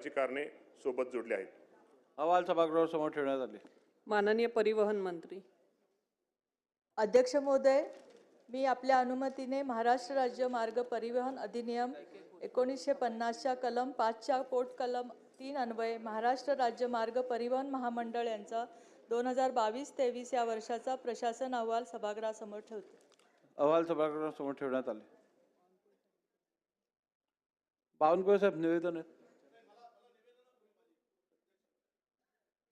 कारणे सोबत जोडले आहेत। अहवाल सभागृहासमोर ठेवण्यात आले। माननीय परिवहन मंत्री। अध्यक्ष महोदय, मी आपल्या अनुमतीने महाराष्ट्र राज्य मार्ग परिवहन अधिनियम 1950च्या कलम 5च्या पोट कलम 3 अन्वये महाराष्ट्र राज्य मार्ग परिवहन महामंडळ यांचा 2022-23 या वर्षाचा प्रशासन अहवाल सभागृहासमोर ठेवतो। अहवाल सभागृहासमोर ठेवण्यात आले। बावनकुळे साहेब निवेदन आहे।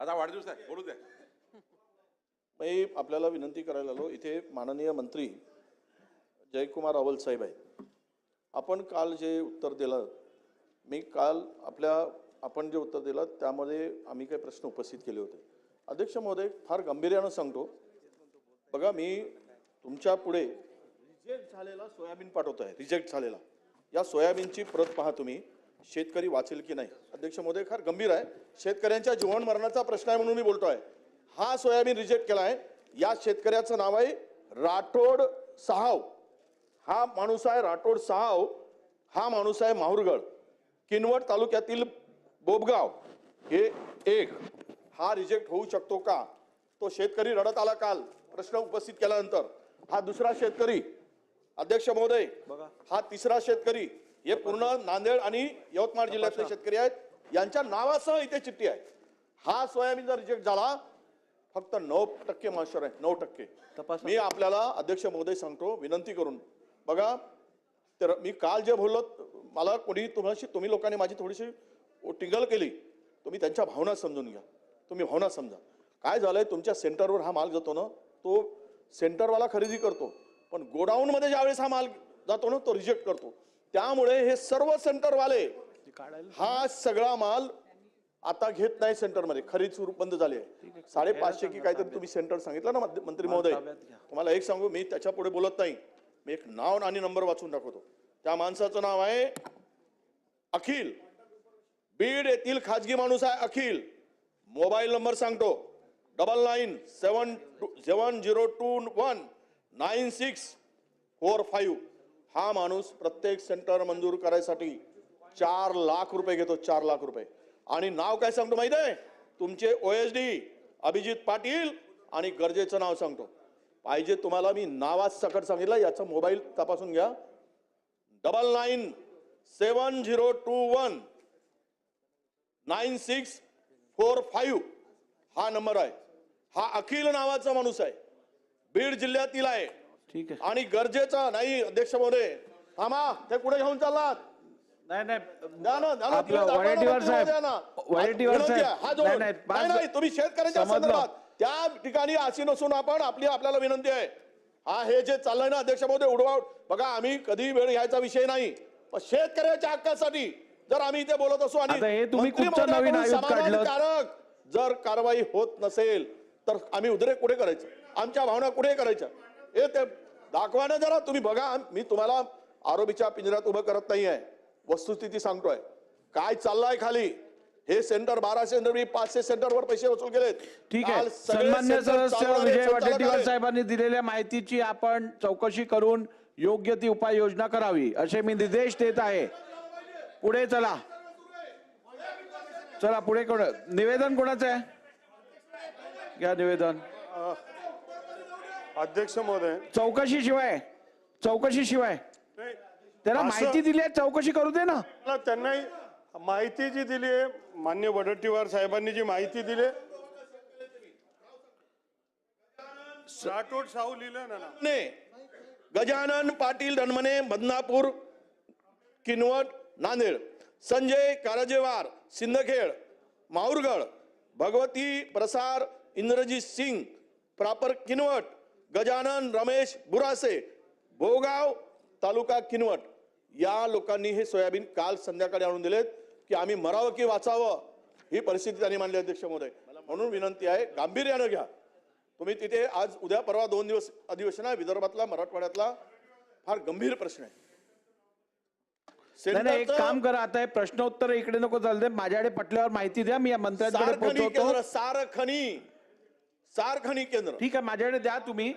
आता वाढदिवस आहे, बोलू द्या। मी आपल्याला विनंती करायला आलो, इथे माननीय मंत्री जयकुमार रावल साहेब आहेत। आपण काल जे उत्तर दिलं, मी काल आपण जे उत्तर दिलं त्यामध्ये आम्ही काही प्रश्न उपस्थित केले होते। अध्यक्ष महोदय, फार गांभीर्यानं सांगतो, बघा मी तुमच्या पुढे रिजेक्ट झालेला सोयाबीन पाठवतो आहे। रिजेक्ट झालेला या सोयाबीनची प्रत पहा तुम्ही, शेतकरी वाचेल की नाही। अध्यक्ष महोदय, फार गंभीर आहे, शेतकऱ्यांच्या जीवन मरणाचा प्रश्न आहे म्हणून मी बोलतोय। हा सोयाबीन रिजेक्ट केला आहे, या शेतकऱ्याचं नाव आहे राठोड साहाव। हा माणूस आहे राठोड साहाव, हा माणूस आहे माहुरगड किनवट तालुक्यातील बोबगाव हे एक। हा रिजेक्ट होऊ शकतो का? तो शेतकरी रडत आला काल प्रश्न उपस्थित केल्यानंतर। हा दुसरा शेतकरी अध्यक्ष महोदय, हा तिसरा शेतकरी, हे पूर्ण नांदेड आणि यवतमाळ जिल्ह्यातले शेतकरी आहेत, यांच्या नावासह इथे चिठ्ठी आहे। हा सोयाबीन जर रिजेक्ट झाला, फक्त 9% मॉइश्चर आहे, 9%। मी आपल्याला अध्यक्ष महोदय सांगतो विनंती करून, बघा तर मी काल जे बोललो, मला कोणी तुम्ही लोकांनी माझी थोडीशी टिंगल केली, तुम्ही त्यांच्या भावना समजून घ्या, तुम्ही भावना समजा। काय झालंय, तुमच्या सेंटरवर हा माल जातो ना, तो सेंटरवाला खरेदी करतो, पण गोडाऊन मध्ये ज्यावेळेस हा माल जातो ना, तो रिजेक्ट करतो। त्यामुळे हे सर्व सेंटरवाले हा सगळा माल आता घेत नाही सेंटरमध्ये, खरेदी सुरू बंद झाली आहे। 550 की काहीतरी तुम्ही सेंटर सांगितलं ना मंत्री महोदय। तुम्हाला एक सांगू, मी त्याच्या पुढे बोलत नाही, मी एक नाव आणि नंबर वाचून दाखवतो। त्या माणसाचं नाव आहे अखिल, बीड येथील खाजगी माणूस आहे अखिल। मोबाईल नंबर सांगतो 9970219645। हा माणूस प्रत्येक सेंटर मंजूर करायसाठी 4 लाख रुपये घेतो, 4 लाख रुपये। आणि नाव काय सांगतो माहिती आहे, तुमचे OSD अभिजित पाटील, आणि गरजेचं नाव सांगतो, पाहिजे तुम्हाला मी नावात सकट सांगितलं, याचा मोबाईल तपासून घ्या, 9970219645 हा नंबर आहे। हा अखिल नावाचा माणूस आहे, बीड जिल्ह्यातील आहे। ठीक आहे, आणि गरजेचा नाही अध्यक्ष महोदय, थांबा, ते कुठे घेऊन चाललात? नाही नाही तुम्ही शेतकऱ्यांच्या संदर्भात त्या ठिकाणी अशी नसून आपल्याला विनंती आहे, हा हे जे चाललंय ना अध्यक्ष महोदय उडवा, बघा आम्ही कधी वेळ घ्यायचा विषय नाही, पण शेतकऱ्याच्या हक्कासाठी जर आम्ही इथे बोलत असू आणि समाधानकारक जर कारवाई होत नसेल तर आम्ही उद्रेक कुठे करायचं, आमच्या भावना कुठे करायच्या, हे ते दाखवा ना जरा। तुम्ही बघा, मी तुम्हाला आरोपीच्या पिंजऱ्यात उभं करत नाहीये, वस्तुस्थिती सांगतोय काय चाललंय खाली। हे सेंटर 12 सेंटर, 500 सेंटरवर पैसे वसूल केलेत। ठीक आहे, सन्माननीय सदस्य विजय वडेट्टीवार साहेबांनी दिलेल्या माहितीची आपण चौकशी करून योग्य ती उपाययोजना करावी असे मी निर्देश देत आहे। पुढे चला, चला पुढे। निवेदन कोणाचं आहे? घ्या निवेदन। अध्यक्ष महोदय, चौकशी शिवाय त्याला माहिती दिली आहे, चौकशी करू दे ना। त्यांना माहिती जी दिली आहे, मान्य वडेट्टीवार साहेबांनी जी माहिती दिली, राठोड साहू लिहिलं ना, गजानन पाटील धनमने बदनापूर किनवट नांदेड, संजय कारजेवार सिंदखेड माहुरगड, भगवती प्रसार इंद्रजीत सिंग प्रॉपर किनवट, गजानन रमेश बुरासे भोगाव तालुका किनवट, या लोकांनी हे सोयाबीन काल संध्याकाळी आणून दिलेत की आम्ही मरावं की वाचावं ही परिस्थिती त्यांनी मांडली अध्यक्ष महोदय। म्हणून विनंती आहे, गांभीर्यानं घ्या तुम्ही। तिथे आज उद्या परवा 2 दिवस अधिवेशन आहे, विदर्भातला मराठवाड्यातला फार गंभीर प्रश्न आहे। एक काम करा, आता प्रश्नोत्तर इकडे नको चालू दे, माझ्याकडे पटल्यावर माहिती द्या, मी मंत्र्यांकडे पोहोचवतो। सारखणी केंद्र, ठीक आहे, माझ्याकडे द्या तुम्ही।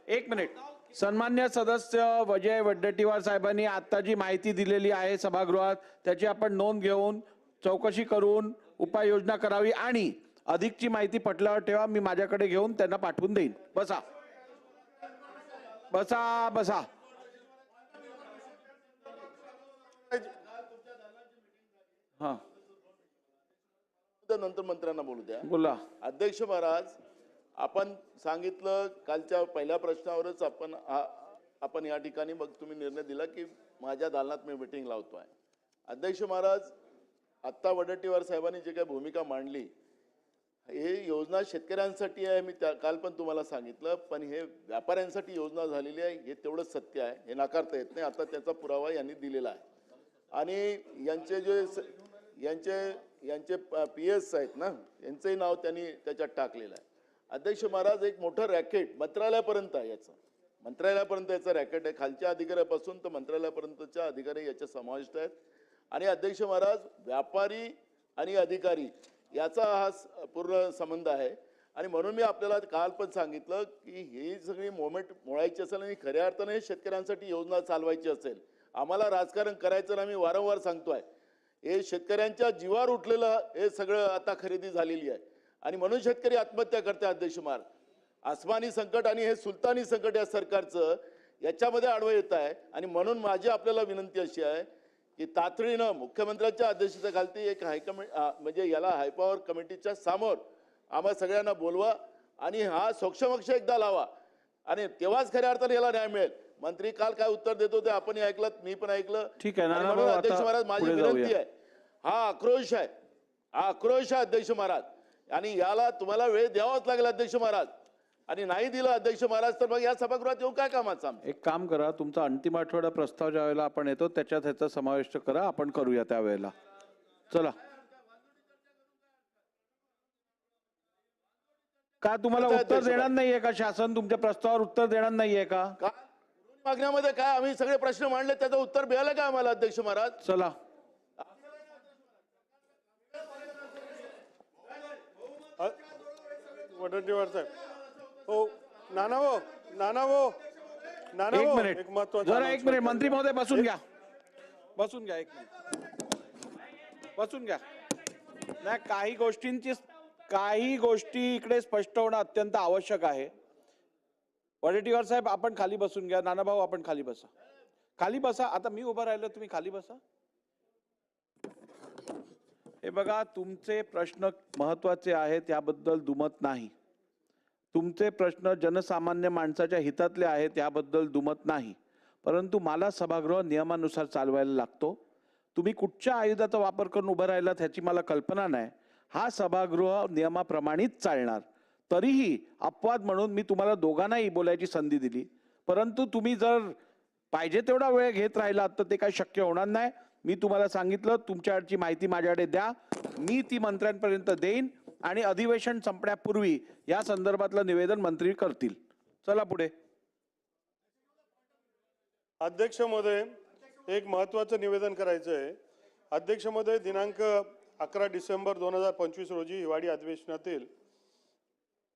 एक मिनिट, सन्मान्य सदस्य विजय वडेट्टीवार साहेबांनी आता जी माहिती दिलेली आहे सभागृहात, त्याची आपण नोंद घेऊन चौकशी करून उपाययोजना करावी आणि अधिकची माहिती पटल्यावर ठेवा, मी माझ्याकडे घेऊन त्यांना पाठवून देईन. बसा बसा बसा. हा नंतर मंत्र्यांना बोलू द्या. बोला. अध्यक्ष महाराज, आपण सांगितलं कालच्या पहिल्या प्रश्नावरच आपण या ठिकाणी मग तुम्ही निर्णय दिला की माझ्या दालनात मी मीटिंग लावतोय. अध्यक्ष महाराज, आत्ता वडेट्टीवार साहेबांनी जे काही भूमिका मांडली, हे योजना शेतकऱ्यांसाठी आहे, मी काल पण तुम्हाला सांगितलं, पण हे व्यापाऱ्यांसाठी योजना झालेली आहे हे तेवढंच सत्य आहे, हे नाकारता येत नाही. आता त्याचा पुरावा यांनी दिलेला आहे. आणि यांचे PS आहेत ना, यांचंही नाव त्यांनी त्याच्यात टाकलेलं आहे. अध्यक्ष महाराज, एक मोठं रॅकेट मंत्रालयापर्यंत आहे, मंत्रालयापर्यंत याचं रॅकेट आहे. खालच्या अधिकाऱ्यापासून तर मंत्रालयापर्यंतच्या अधिकारी याच्या समाविष्ट आहेत. आणि अध्यक्ष महाराज, व्यापारी आणि अधिकारी याचा हा पूर्ण संबंध आहे. आणि म्हणून मी आपल्याला काल पण सांगितलं की ही सगळी मोमेंट मोडायची असेल आणि खऱ्या अर्थाने शेतकऱ्यांसाठी योजना चालवायची असेल, आम्हाला राजकारण करायचं ना, मी वारंवार सांगतोय. हे शेतकऱ्यांच्या जीवावर उठलेलं हे सगळं आता खरेदी झालेली आहे आणि म्हणून शेतकरी आत्महत्या करते. अध्यक्ष महाराज, आसमानी संकट आणि हे सुलतानी संकट या सरकारचं याच्यामध्ये आडवं येत आहे. आणि म्हणून माझी आपल्याला विनंती अशी आहे की तातडीनं मुख्यमंत्र्यांच्या अध्यक्षतेखाली एक म्हणजे याला हायपॉवर कमिटीच्या समोर आम्हा सगळ्यांना बोलवा आणि हा सोक्षमक्ष एकदा लावा आणि तेव्हाच खऱ्या अर्थाने याला न्याय मिळेल. मंत्री काल काय उत्तर देतो ते आपण ऐकलं, मी पण ऐकलं. ठीक आहे. म्हणून अध्यक्ष महाराज, माझी विनंती आहे, हा आक्रोश आहे अध्यक्ष महाराज, आणि याला तुम्हाला वेळ द्यावाच लागेल अध्यक्ष महाराज. आणि नाही दिलं अध्यक्ष महाराज तर मग या सभागृहात येऊन काय कामाचं आमचं? एक काम करा, तुमचा अंतिम आठवडा प्रस्ताव ज्या वेळेला आपण येतो त्याच्यात ह्याचा समाविष्ट करा, आपण करूया त्यावेळेला. चला. का तुम्हाला उत्तर देणार नाहीये का शासन? तुमच्या प्रस्तावावर उत्तर देणार नाहीये का? मागण्यामध्ये काय आम्ही सगळे प्रश्न मांडले, त्याचं उत्तर मिळालं का आम्हाला अध्यक्ष महाराज? चला. वडेट्टीवार साहेब, हो नाना एक मिनिट, एक महत्वाचं जरा एक मिनिट. मंत्री महोदय बसून घ्या, बसून घ्या, एक मिनिट बसून घ्या. नाही, काही गोष्टी इकडे स्पष्ट होणं अत्यंत आवश्यक आहे. वडेट्टीवार साहेब, आपण खाली बसून घ्या. नाना भाऊ, आपण खाली बसा, खाली बसा. आता मी उभं राहिलो, तुम्ही खाली बसा. हे बघा, तुमचे प्रश्न महत्वाचे आहेत, याबद्दल दुमत नाही. तुमचे प्रश्न जनसामान्य माणसाच्या हितातले आहेत, याबद्दल दुमत नाही. परंतु मला सभागृह नियमानुसार चालवायला लागतो. तुम्ही कुठच्या आयुधाचा वापर करून उभं राहिलात ह्याची मला कल्पना नाही. हा सभागृह नियमाप्रमाणेच चालणार. तरीही अपवाद म्हणून मी तुम्हाला दोघांनाही बोलायची संधी दिली, परंतु तुम्ही जर पाहिजे तेवढा वेळ घेत राहिलात तर ते काही शक्य होणार नाही. मी तुम्हाला सांगितलं, तुमच्याकडची माहिती माझ्याकडे द्या, मी ती मंत्र्यांपर्यंत देईन आणि अधिवेशन संपण्यापूर्वी या संदर्भातलं निवेदन मंत्री करतील. चला पुढे. अध्यक्ष महोदय, एक महत्वाचं निवेदन करायचं आहे. अध्यक्ष महोदय, दिनांक 11 डिसेंबर 2025 रोजी हिवाळी अधिवेशनातील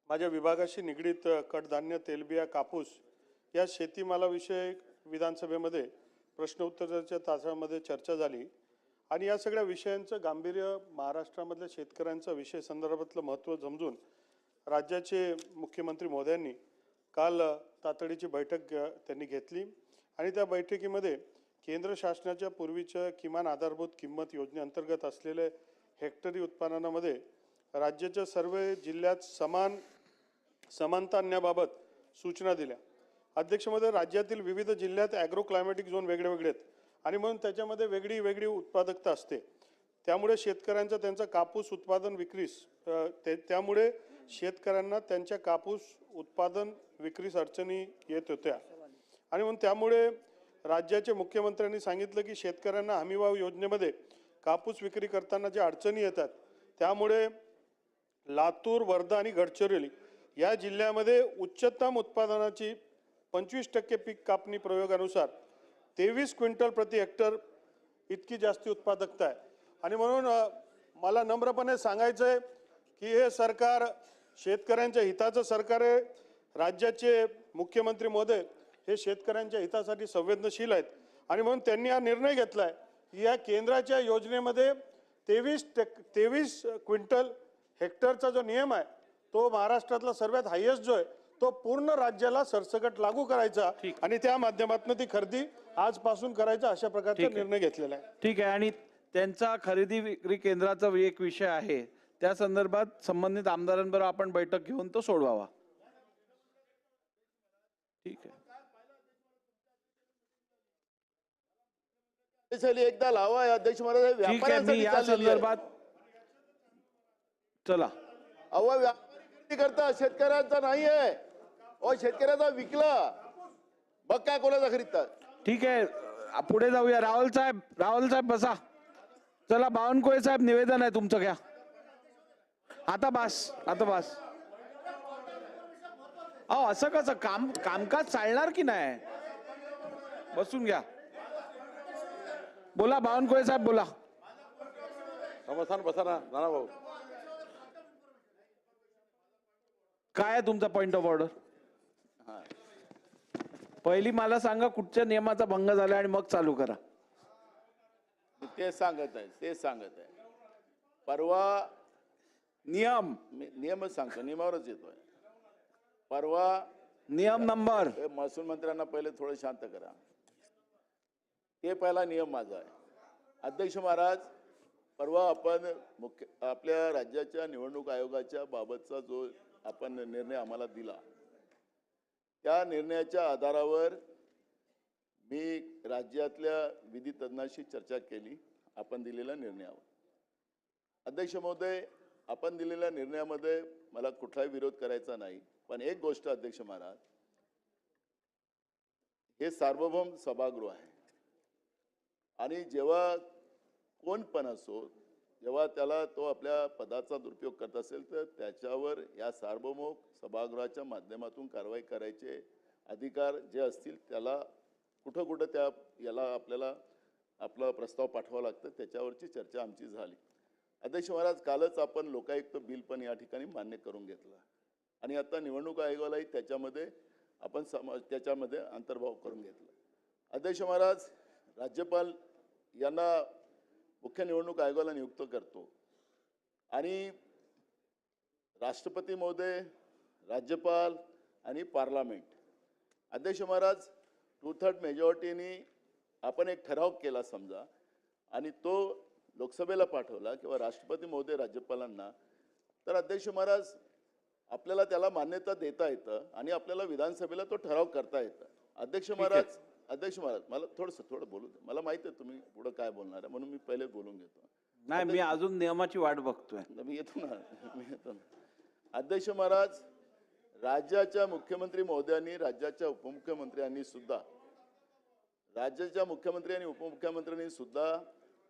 माझ्या विभागाशी निगडीत कडधान्य, तेलबिया, कापूस या शेतीमालाविषयक विधानसभेमध्ये प्रश्न उत्तराच्या तासामध्ये चर्चा झाली आणि या सगळ्या विषयांचं गांभीर्य, महाराष्ट्रामधल्या शेतकऱ्यांचा विषय संदर्भातलं महत्त्व समजून राज्याचे मुख्यमंत्री महोदयांनी काल तातडीची बैठक त्यांनी घेतली आणि त्या बैठकीमध्ये केंद्र शासनाच्या पूर्वीच्या किमान आधारभूत किंमत योजनेअंतर्गत असलेले हेक्टरी उत्पादनामध्ये राज्याच्या सर्व जिल्ह्यात समानता आणण्याबाबत सूचना दिल्या. अध्यक्ष महोदय, राज्यातील विविध जिल्ह्यात ॲग्रो क्लायमॅटिक झोन वेगळे वेगळे आहेत आणि म्हणून त्याच्यामध्ये वेगळी उत्पादकता असते. त्यामुळे शेतकऱ्यांचा त्यांचा कापूस उत्पादन विक्रीस त्यामुळे शेतकऱ्यांना त्यांच्या कापूस उत्पादन विक्रीस अडचणी येत होत्या आणि म्हणून त्यामुळे राज्याचे मुख्यमंत्र्यांनी सांगितलं की शेतकऱ्यांना हमीभाव योजनेमध्ये कापूस विक्री करताना ज्या अडचणी येतात त्यामुळे लातूर, वर्धा आणि गडचिरोली या जिल्ह्यामध्ये उच्चतम उत्पादनाची 25% पीक कापणी प्रयोगानुसार 23 क्विंटल प्रति हेक्टर इतकी जास्ती उत्पादकता आहे. आणि म्हणून मला नम्रपणे सांगायचं आहे की हे सरकार शेतकऱ्यांच्या हिताचं सरकार आहे. राज्याचे मुख्यमंत्री महोदय हे शेतकऱ्यांच्या हितासाठी संवेदनशील आहेत आणि म्हणून त्यांनी हा निर्णय घेतला आहे की या केंद्राच्या योजनेमध्ये 23 क्विंटल हेक्टरचा जो नियम आहे तो महाराष्ट्रातला सर्वात हायेस्ट जो आहे तो पूर्ण राज्याला सरसकट लागू करायचा आणि त्या माध्यमातून ती खरेदी आजपासून करायचा अशा प्रकारचा निर्णय घेतलेला आहे. ठीक आहे. आणि त्यांचा खरेदी विक्री केंद्राचा एक विषय आहे, त्या संदर्भात संबंधित आमदारांबरोबर आपण बैठक घेऊन तो सोडवावा. ठीक आहे. एकदा लावा अध्यक्ष महाराज, ठीक आहे. मी व्यापाऱ्यांसाठी या चाललेली आहे. संदर्भात चला. अहो व्यापारी करता, शेतकऱ्यांचा नाही आहे. अहो शेतकऱ्याचा विकला, मग काय कोणाचा खरीदतात? ठीक आहे. पुढे जाऊया. राहुल साहेब बसा. चला, बावनकुळे साहेब निवेदन आहे तुमचं, घ्या. आता बस. अहो असं कसं कामकाज चालणार की नाही? बसून घ्या. बोला बावनकुळे साहेब, बोला. समर्थन बसा ना नाना भाऊ. काय आहे तुमचा पॉइंट ऑफ ऑर्डर? पहिली मला सांगा कुठच्या नियमाचा भंग झाला आणि मग चालू करा. ते सांगत आहे. परवा नियमच सांगतो, नियमावरच येतोय. परवा नियम नंबर. महसूल मंत्र्यांना पहिले थोडं शांत करा. ते पहिला नियम माझा आहे. अध्यक्ष महाराज, परवा आपण आपल्या राज्याच्या निवडणूक आयोगाच्या बाबतचा जो आपण निर्णय आम्हाला दिला, त्या निर्णयाच्या आधारावर मी राज्यातल्या विधी तज्ञांशी चर्चा केली आपण दिलेल्या निर्णयावर. अध्यक्ष महोदय, आपण दिलेल्या निर्णयामध्ये मला कुठलाही विरोध करायचा नाही, पण एक गोष्ट अध्यक्ष महाराज, हे सार्वभौम सभागृह आहे आणि जेव्हा कोण पण असो, जेव्हा त्याला तो आपल्या पदाचा दुरुपयोग करत असेल तर त्याच्यावर या सार्वभौम सभागृहाच्या माध्यमातून कारवाई करायचे अधिकार जे असतील त्याला कुठं त्या याला आपल्याला आपला प्रस्ताव पाठवावा लागतं. त्याच्यावरची चर्चा आमची झाली. अध्यक्ष महाराज, कालच आपण लोकायुक्त बिल पण या ठिकाणी मान्य करून घेतलं आणि आता निवडणूक आयोगालाही त्याच्यामध्ये आपण त्याच्यामध्ये अंतर्भाव करून घेतला. अध्यक्ष महाराज, राज्यपाल यांना मुख्य निवडणूक आयोगाला नियुक्त करतो आणि राष्ट्रपती महोदय, राज्यपाल आणि पार्लमेंट. अध्यक्ष महाराज, 2/3 मेजॉरिटीने आपण एक ठराव केला समजा आणि तो लोकसभेला पाठवला किंवा राष्ट्रपती महोदय राज्यपालांना, तर अध्यक्ष महाराज आपल्याला त्याला मान्यता देता येतं आणि आपल्याला विधानसभेला तो ठराव करता येतं. अध्यक्ष महाराज, मला थोडं बोलू दे. मला माहिती आहे तुम्ही पुढे काय बोलणार आहे, म्हणून मी पहिले बोलून घेतो. नाही, मी अजून नियमाची वाट बघतोय. मी येतो ना. अध्यक्ष महाराज, राज्याच्या मुख्यमंत्री महोदयांनी, राज्याच्या उपमुख्यमंत्र्यांनी सुद्धा, राज्याच्या मुख्यमंत्री आणि उपमुख्यमंत्र्यांनी सुद्धा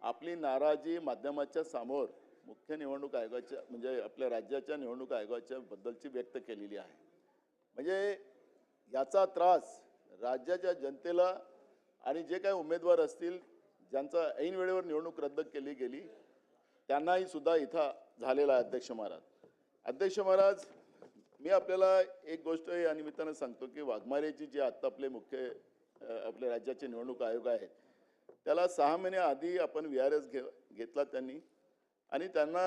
आपली नाराजी माध्यमाच्या समोर मुख्य निवडणूक आयोगाच्या म्हणजे आपल्या राज्याच्या निवडणूक आयोगाच्या बद्दलची व्यक्त केलेली आहे. म्हणजे याचा त्रास राज्याच्या जनतेला आणि जे काही उमेदवार असतील ज्यांचा ऐन वेळेवर निवडणूक रद्द केली गेली त्यांनाही सुद्धा इथं झालेला आहे. अध्यक्ष महाराज, मी आपल्याला एक गोष्ट या निमित्तानं सांगतो की वाघमारेची जी आता आपल्या राज्याचे निवडणूक आयोग आहेत त्याला 6 महिने आधी आपण VRS घेतला त्यांनी आणि त्यांना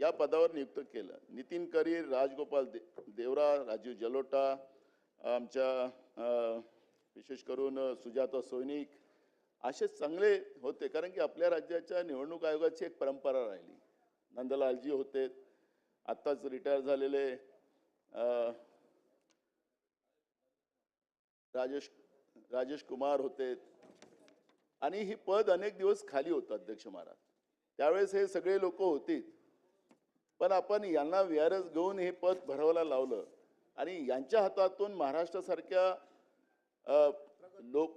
या पदावर नियुक्त केलं. नितीन करीर, राजगोपाल देवरा, राजीव जलोटा, आमच्या विशेष करून सुजाता सोयनिक असे चांगले होते, कारण की आपल्या राज्याच्या निवडणूक आयोगाची एक परंपरा राहिली. नंदलालजी होते, आत्ताच रिटायर झालेले राजेश कुमार होते आणि ही पद अनेक दिवस खाली होतं. अध्यक्ष महाराज, त्यावेळेस हे सगळे लोक होते, पण आपण यांना VRS घेऊन हे पद भरवायला लावलं आणि यांच्या हातातून महाराष्ट्रासारख्या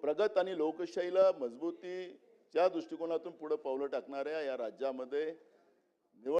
प्रगत आणि लोकशाहीला मजबूतीच्या दृष्टिकोनातून पुढे पावलं टाकणाऱ्या या राज्यामध्ये